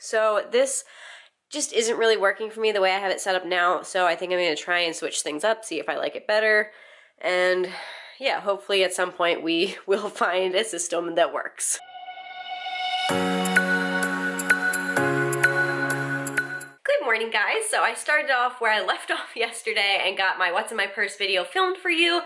So this just isn't really working for me the way I have it set up now, so I think I'm going to try and switch things up, see if I like it better, and yeah, hopefully at some point we will find a system that works. Good morning, guys. So I started off where I left off yesterday and got my What's in My Purse video filmed for you.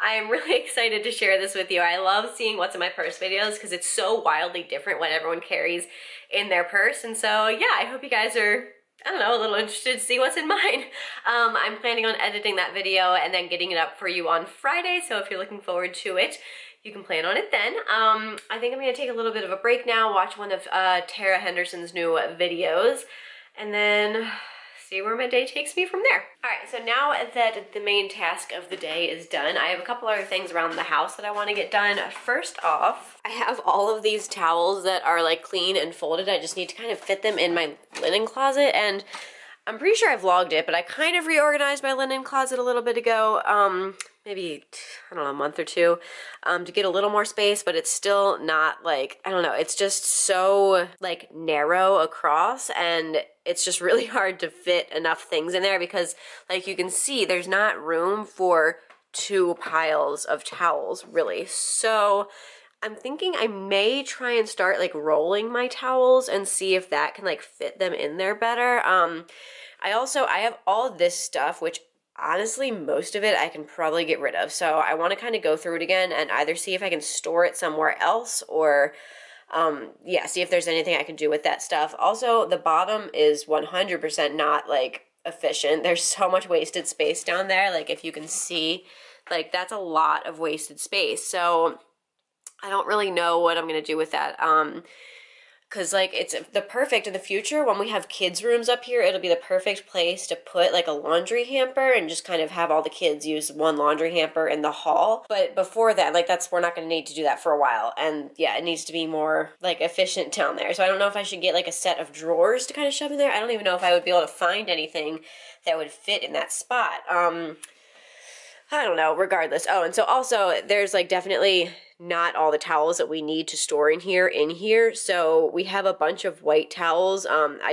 I am really excited to share this with you. I love seeing What's in My Purse videos because it's so wildly different what everyone carries in their purse. And so yeah, I hope you guys are, I don't know, a little interested to see what's in mine. I'm planning on editing that video and then getting it up for you on Friday. So if you're looking forward to it, you can plan on it then. I think I'm gonna take a little bit of a break now, watch one of Tara Henderson's new videos, and then see where my day takes me from there. All right, so now that the main task of the day is done, I have a couple other things around the house that I want to get done. First off, I have all of these towels that are like clean and folded. I just need to kind of fit them in my linen closet, and I'm pretty sure I vlogged it, but I kind of reorganized my linen closet a little bit ago, maybe, I don't know, a month or two, to get a little more space, but it's still not like, I don't know, it's just so like narrow across, and it's just really hard to fit enough things in there because like you can see there's not room for 2 piles of towels really. So I'm thinking I may try and start like rolling my towels and see if that can like fit them in there better. I have all this stuff, which honestly, most of it I can probably get rid of. So I want to kind of go through it again and either see if I can store it somewhere else or, yeah, see if there's anything I can do with that stuff. Also, the bottom is 100% not, like, efficient. There's so much wasted space down there. Like, if you can see, like, that's a lot of wasted space. So I don't really know what I'm going to do with that. Because, like, it's the perfect in the future when we have kids' rooms up here, it'll be the perfect place to put, like, a laundry hamper and just kind of have all the kids use one laundry hamper in the hall. But before that, like, we're not going to need to do that for a while. And, yeah, it needs to be more, like, efficient down there. So I don't know if I should get, like, a set of drawers to kind of shove in there. I don't even know if I would be able to find anything that would fit in that spot. I don't know, regardless. Oh, and so also, there's, like, definitely not all the towels that we need to store in here. So we have a bunch of white towels.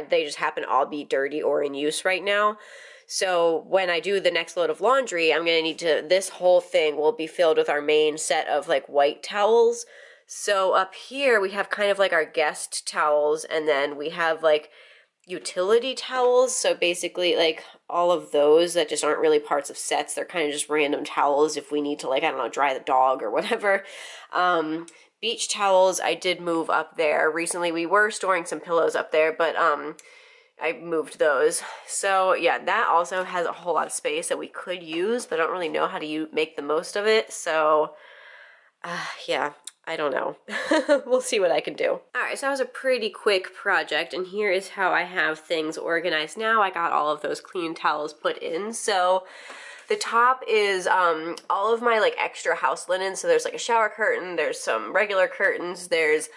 They just happen to all be dirty or in use right now. So when I do the next load of laundry, I'm going to need to, this whole thing will be filled with our main set of like white towels. So up here we have kind of like our guest towels, and then we have like utility towels. So basically like all of those that just aren't really parts of sets. They're kind of just random towels if we need to, like, I don't know, dry the dog or whatever. Beach towels, I did move up there. Recently we were storing some pillows up there, but I moved those. So yeah, that also has a whole lot of space that we could use, but I don't really know how to make the most of it. So yeah, I don't know. We'll see what I can do. All right, so that was a pretty quick project, and here is how I have things organized now. I got all of those clean towels put in. So the top is all of my like extra house linen. So there's like a shower curtain, there's some regular curtains, there's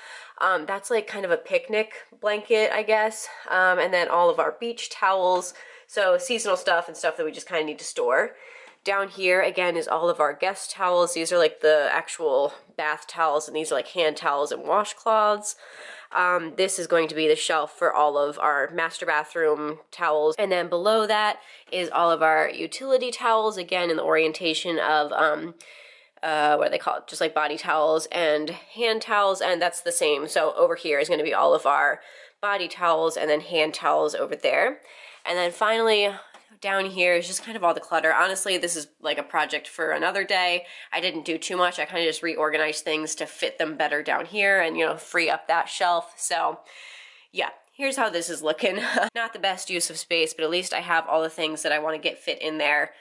that's like kind of a picnic blanket, I guess, and then all of our beach towels. So seasonal stuff and stuff that we just kind of need to store. Down here, again, is all of our guest towels. These are like the actual bath towels, and these are like hand towels and washcloths. This is going to be the shelf for all of our master bathroom towels. And then below that is all of our utility towels, again, in the orientation of, what do they call it? Just like body towels and hand towels, and that's the same. So over here is going to be all of our body towels and then hand towels over there. And then finally, down here is just kind of all the clutter. Honestly, this is like a project for another day. I didn't do too much. I kind of just reorganized things to fit them better down here and, you know, free up that shelf. So yeah, here's how this is looking. Not the best use of space, but at least I have all the things that I want to get fit in there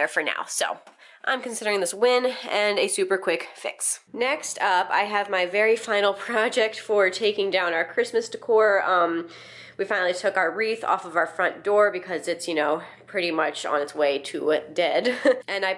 for now. So I'm considering this a win and a super quick fix. Next up, I have my very final project for taking down our Christmas decor. We finally took our wreath off of our front door because it's, you know, pretty much on its way to dead. And I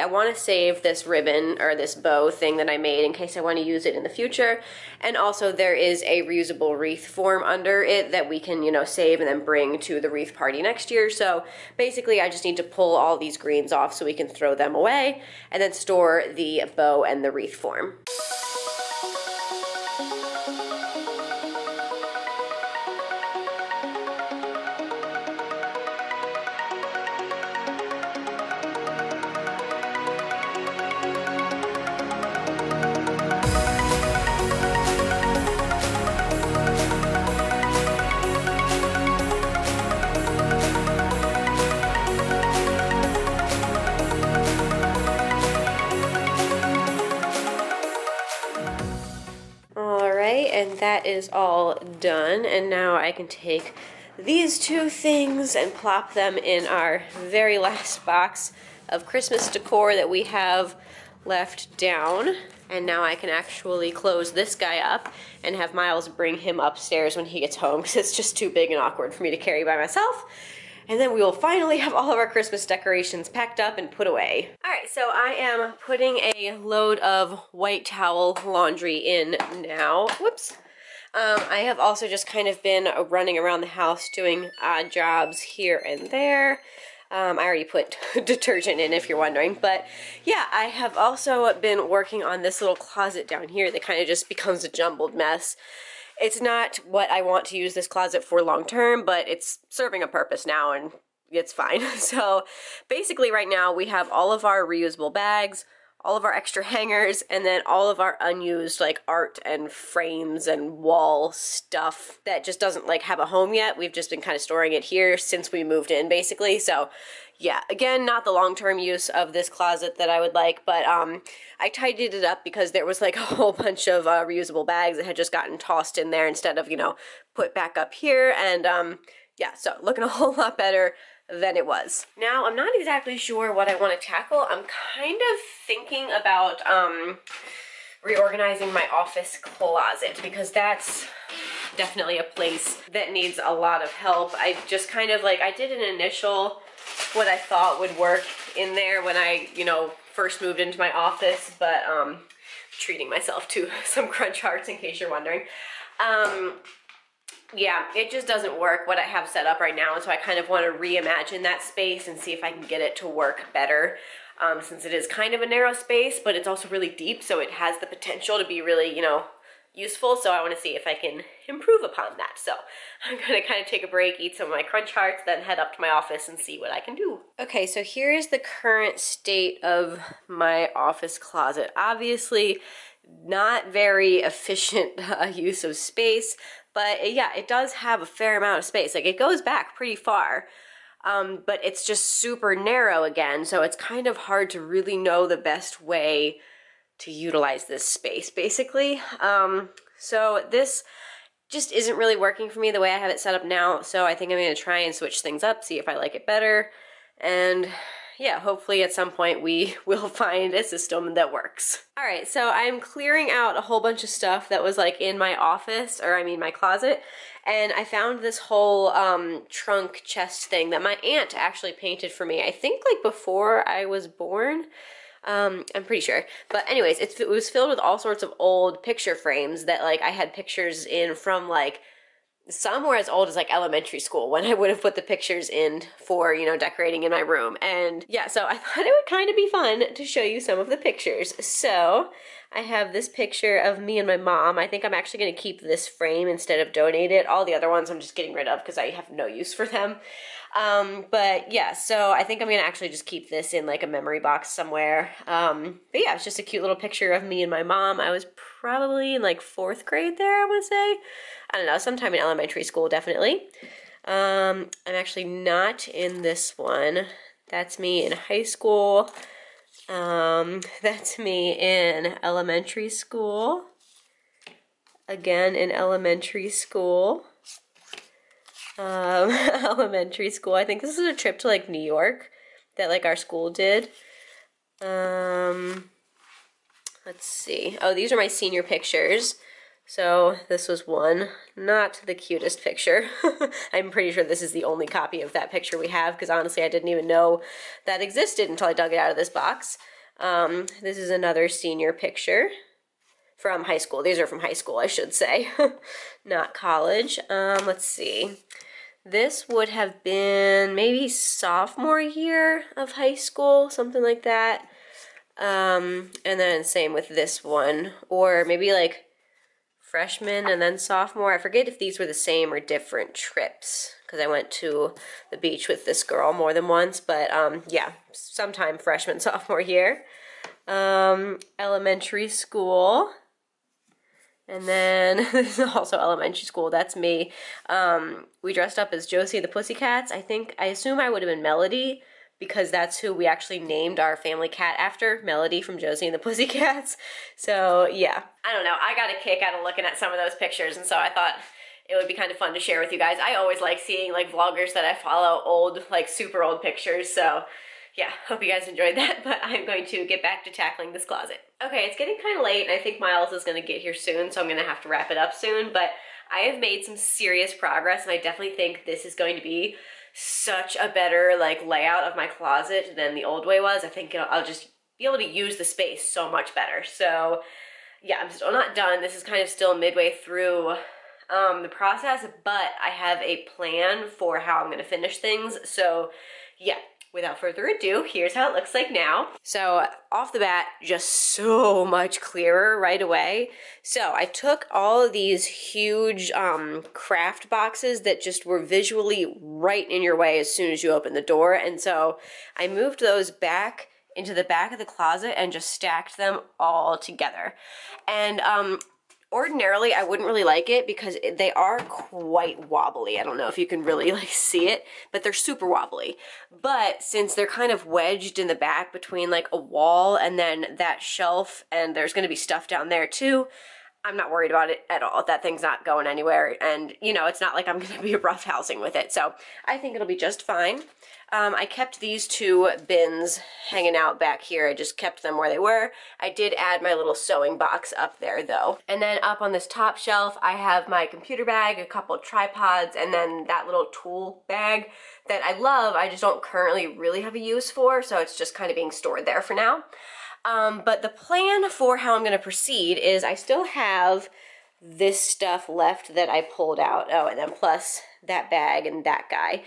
want to save this ribbon or this bow thing that I made in case I want to use it in the future. And also there is a reusable wreath form under it that we can, you know, save and then bring to the wreath party next year. So basically I just need to pull all these greens off so we can throw them away and then store the bow and the wreath form. that is all done, and now I can take these two things and plop them in our very last box of Christmas decor that we have left down. And now I can actually close this guy up and have Miles bring him upstairs when he gets home, because it's just too big and awkward for me to carry by myself. And then we will finally have all of our Christmas decorations packed up and put away. All right, so I am putting a load of white towel laundry in now. Whoops. I have also just kind of been running around the house doing odd jobs here and there. I already put detergent in, if you're wondering. But yeah, I have also been working on this little closet down here that kind of just becomes a jumbled mess. It's not what I want to use this closet for long term, but it's serving a purpose now and it's fine. So basically right now we have all of our reusable bags, all of our extra hangers, and then all of our unused like art and frames and wall stuff that just doesn't like have a home yet. We've just been kind of storing it here since we moved in basically. So yeah, again, not the long-term use of this closet that I would like, but I tidied it up because there was like a whole bunch of reusable bags that had just gotten tossed in there instead of, you know, put back up here. And yeah, so looking a whole lot better than it was. Now, I'm not exactly sure what I want to tackle. I'm kind of thinking about reorganizing my office closet, because that's definitely a place that needs a lot of help. I just kind of like, I did an initial what I thought would work in there when I, you know, first moved into my office, but treating myself to some Crunch Hearts in case you're wondering. Yeah, it just doesn't work what I have set up right now, and so I kind of want to reimagine that space and see if I can get it to work better, since it is kind of a narrow space, but it's also really deep, so it has the potential to be really, you know, useful. So I want to see if I can improve upon that. So I'm going to kind of take a break, eat some of my Crunch Hearts, then head up to my office and see what I can do. Okay, so here is the current state of my office closet. Obviously, not very efficient use of space, but yeah, it does have a fair amount of space. Like, it goes back pretty far, but it's just super narrow again, so it's kind of hard to really know the best way to utilize this space, basically. So this just isn't really working for me the way I have it set up now, so I think I'm going to try and switch things up, see if I like it better, and yeah, hopefully at some point we will find a system that works. All right, so I'm clearing out a whole bunch of stuff that was like in my office, or I mean my closet, and I found this whole trunk chest thing that my aunt actually painted for me, I think like before I was born. I'm pretty sure. But anyways, it was filled with all sorts of old picture frames that like I had pictures in from like some were as old as like elementary school when I would have put the pictures in for, you know, decorating in my room. And yeah, so I thought it would kind of be fun to show you some of the pictures. So I have this picture of me and my mom. I think I'm actually going to keep this frame instead of donate it. All the other ones I'm just getting rid of because I have no use for them. But yeah, so I think I'm going to actually just keep this in like a memory box somewhere. But yeah, it's just a cute little picture of me and my mom. I was probably in like 4th grade there, I would say. I don't know, sometime in elementary school, definitely. I'm actually not in this one. That's me in high school. That's me in elementary school. Again, in elementary school. Elementary school. I think this is a trip to like New York that like our school did. Let's see. Oh, these are my senior pictures. So this was one. Not the cutest picture. I'm pretty sure this is the only copy of that picture we have, because honestly I didn't even know that existed until I dug it out of this box. This is another senior picture from high school. These are from high school, I should say. Not college. Let's see. This would have been maybe sophomore year of high school, something like that. And then same with this one, or maybe like freshman and then sophomore. I forget if these were the same or different trips, because I went to the beach with this girl more than once, but yeah, sometime freshman, sophomore year. Elementary school. And then this is also elementary school. That's me. We dressed up as Josie and the Pussycats. I assume I would have been Melody, because that's who we actually named our family cat after, Melody from Josie and the Pussycats. So yeah, I don't know, I got a kick out of looking at some of those pictures, and so I thought it would be kind of fun to share with you guys. I always like seeing like vloggers that I follow old, like super old pictures, so yeah, hope you guys enjoyed that, but I'm going to get back to tackling this closet. Okay, it's getting kind of late, and I think Miles is going to get here soon, so I'm going to have to wrap it up soon, but I have made some serious progress, and I definitely think this is going to be such a better like layout of my closet than the old way was. I think I'll just be able to use the space so much better. So yeah, I'm still not done. This is kind of still midway through the process, but I have a plan for how I'm gonna finish things. So yeah, without further ado, here's how it looks like now. So off the bat, just so much clearer right away. So I took all of these huge craft boxes that just were visually right in your way as soon as you open the door. And so I moved those back into the back of the closet and just stacked them all together. And ordinarily, I wouldn't really like it because they are quite wobbly. I don't know if you can really like see it, but they're super wobbly. But since they're kind of wedged in the back between like a wall and then that shelf, and there's going to be stuff down there too, I'm not worried about it at all. That thing's not going anywhere, and you know, it's not like I'm going to be roughhousing with it. So I think it'll be just fine. I kept these two bins hanging out back here. I just kept them where they were. I did add my little sewing box up there though. And then up on this top shelf, I have my computer bag, a couple tripods, and then that little tool bag that I love. I just don't currently really have a use for, so it's just kind of being stored there for now. But the plan for how I'm going to proceed is I still have this stuff left that I pulled out. Oh, and then plus that bag and that guy.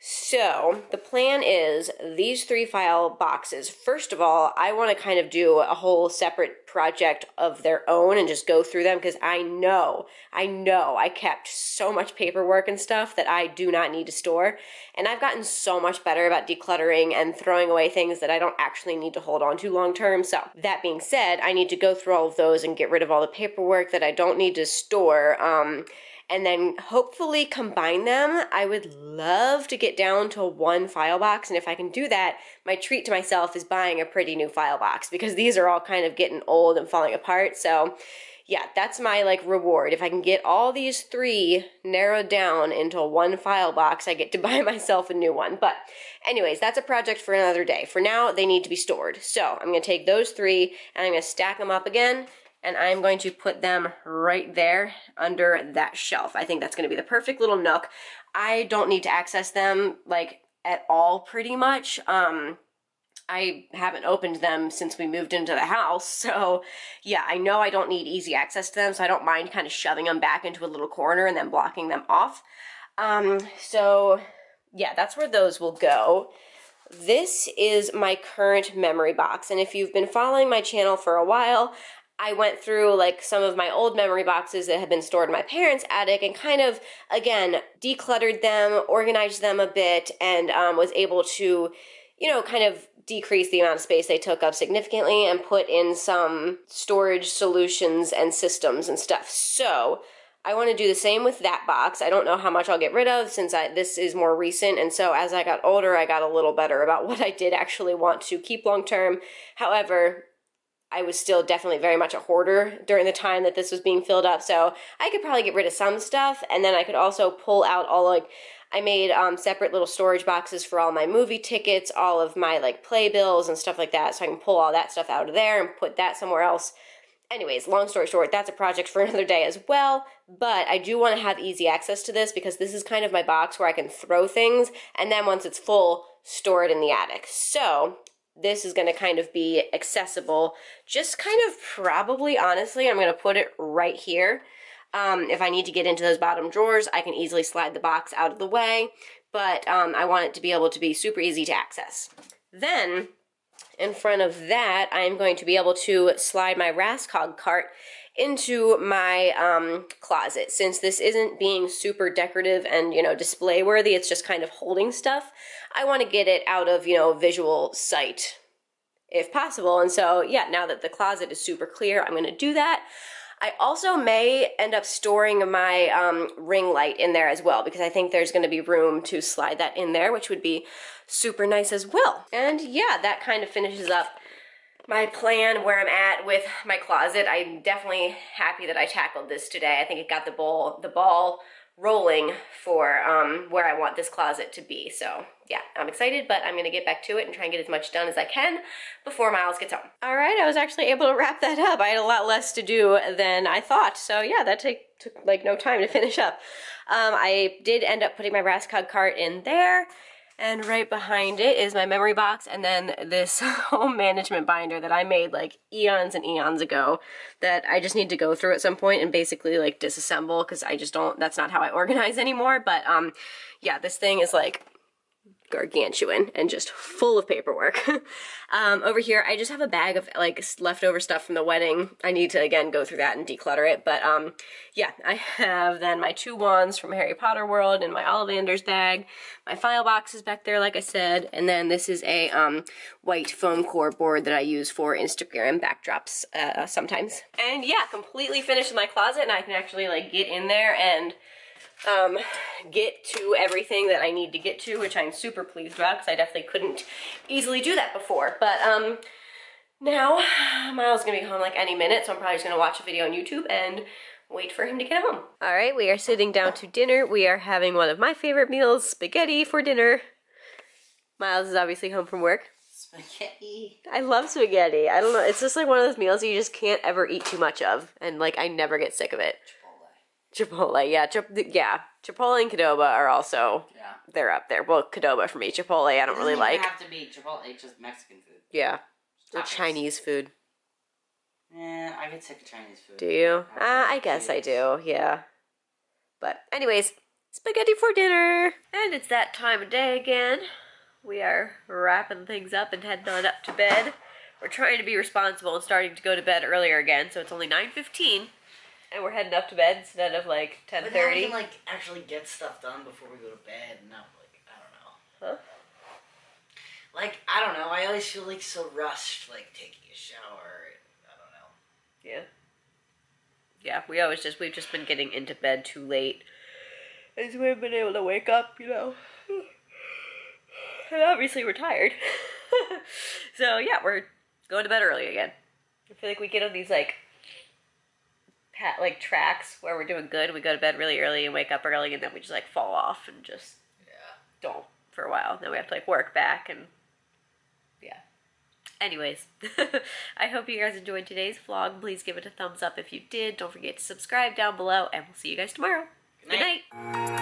So the plan is these 3 file boxes. First of all, I want to kind of do a whole separate project of their own and just go through them, because I know I kept so much paperwork and stuff that I do not need to store. And I've gotten so much better about decluttering and throwing away things that I don't actually need to hold on to long term. So that being said, I need to go through all of those and get rid of all the paperwork that I don't need to store. And then hopefully combine them. I would love to get down to 1 file box, and if I can do that, my treat to myself is buying a pretty new file box, because these are all kind of getting old and falling apart. So yeah, that's my like reward. If I can get all these 3 narrowed down into 1 file box, I get to buy myself a new one. But anyways, that's a project for another day. For now, they need to be stored. So I'm gonna take those 3 and I'm gonna stack them up again, and I'm going to put them right there under that shelf. I think that's going to be the perfect little nook. I don't need to access them like at all pretty much. I haven't opened them since we moved into the house, so yeah, I know I don't need easy access to them, so I don't mind kind of shoving them back into a little corner and then blocking them off. So yeah, that's where those will go. This is my current memory box, and if you've been following my channel for a while, I went through like some of my old memory boxes that had been stored in my parents' attic and kind of, again, decluttered them, organized them a bit, and was able to, you know, kind of decrease the amount of space they took up significantly and put in some storage solutions and systems and stuff. So I want to do the same with that box. I don't know how much I'll get rid of since this is more recent, and so as I got older, I got a little better about what I did actually want to keep long term. However, I was still definitely very much a hoarder during the time that this was being filled up, so I could probably get rid of some stuff, and then I could also pull out all, like, I made separate little storage boxes for all my movie tickets, all of my, like, playbills and stuff like that, so I can pull all that stuff out of there and put that somewhere else. Anyways, long story short, that's a project for another day as well, but I do want to have easy access to this because this is kind of my box where I can throw things, and then once it's full, store it in the attic. So this is going to kind of be accessible, just kind of probably, honestly, I'm going to put it right here. If I need to get into those bottom drawers, I can easily slide the box out of the way, but I want it to be able to be super easy to access. Then, in front of that, I'm going to be able to slide my Rascog cart into my closet. Since this isn't being super decorative and, you know, display worthy, it's just kind of holding stuff, I want to get it out of, you know, visual sight if possible. And so, yeah, now that the closet is super clear, I'm going to do that. I also may end up storing my ring light in there as well, because I think there's going to be room to slide that in there, which would be super nice as well. And yeah, that kind of finishes up my plan where I'm at with my closet. I'm definitely happy that I tackled this today. I think it got the ball rolling for where I want this closet to be. So yeah, I'm excited, but I'm gonna get back to it and try and get as much done as I can before Miles gets home. All right, I was actually able to wrap that up. I had a lot less to do than I thought. So yeah, that took like no time to finish up. I did end up putting my Rascog cart in there. And right behind it is my memory box, and then this home management binder that I made like eons and eons ago that I just need to go through at some point and basically like disassemble, because I just don't, that's not how I organize anymore. But yeah, this thing is like gargantuan and just full of paperwork. Over here, I just have a bag of like leftover stuff from the wedding. I need to again go through that and declutter it. But yeah, I have then my 2 wands from Harry Potter World in my Ollivanders bag. My file box is back there, like I said, and then this is a white foam core board that I use for Instagram backdrops sometimes. And yeah, completely finished my closet, and I can actually like get in there and get to everything that I need to get to, which I'm super pleased about, because I definitely couldn't easily do that before. But now Miles is gonna be home like any minute, so I'm probably just gonna watch a video on YouTube and wait for him to get home. All right, we are sitting down to dinner. We are having one of my favorite meals, spaghetti for dinner. Miles is obviously home from work. Spaghetti. I love spaghetti. I don't know, it's just like one of those meals you just can't ever eat too much of, and like I never get sick of it. Chipotle, yeah, Chipotle and Qdoba are also, they're up there. Well, Qdoba for me, Chipotle I don't really like. It doesn't have to be Chipotle, it's just Mexican food. Yeah, or Chinese food. Yeah, I get sick of Chinese food. Do you? I guess I do, yeah. But anyways, spaghetti for dinner. And it's that time of day again. We are wrapping things up and heading on up to bed. We're trying to be responsible and starting to go to bed earlier again, so it's only 9:15. And we're heading up to bed instead of like 10:30. But now we can like actually get stuff done before we go to bed, and not like, I don't know. Huh? Like, I don't know, I always feel like so rushed, like taking a shower, and I don't know. Yeah. Yeah, we've just been getting into bed too late. And so we haven't been able to wake up, you know. And obviously we're tired. So yeah, we're going to bed early again. I feel like we get on these like tracks where we're doing good, we go to bed really early and wake up early, and then we just like fall off and just don't for a while. Then we have to like work back, and yeah. Anyways, I hope you guys enjoyed today's vlog. Please give it a thumbs up if you did. Don't forget to subscribe down below, and we'll see you guys tomorrow. Good night.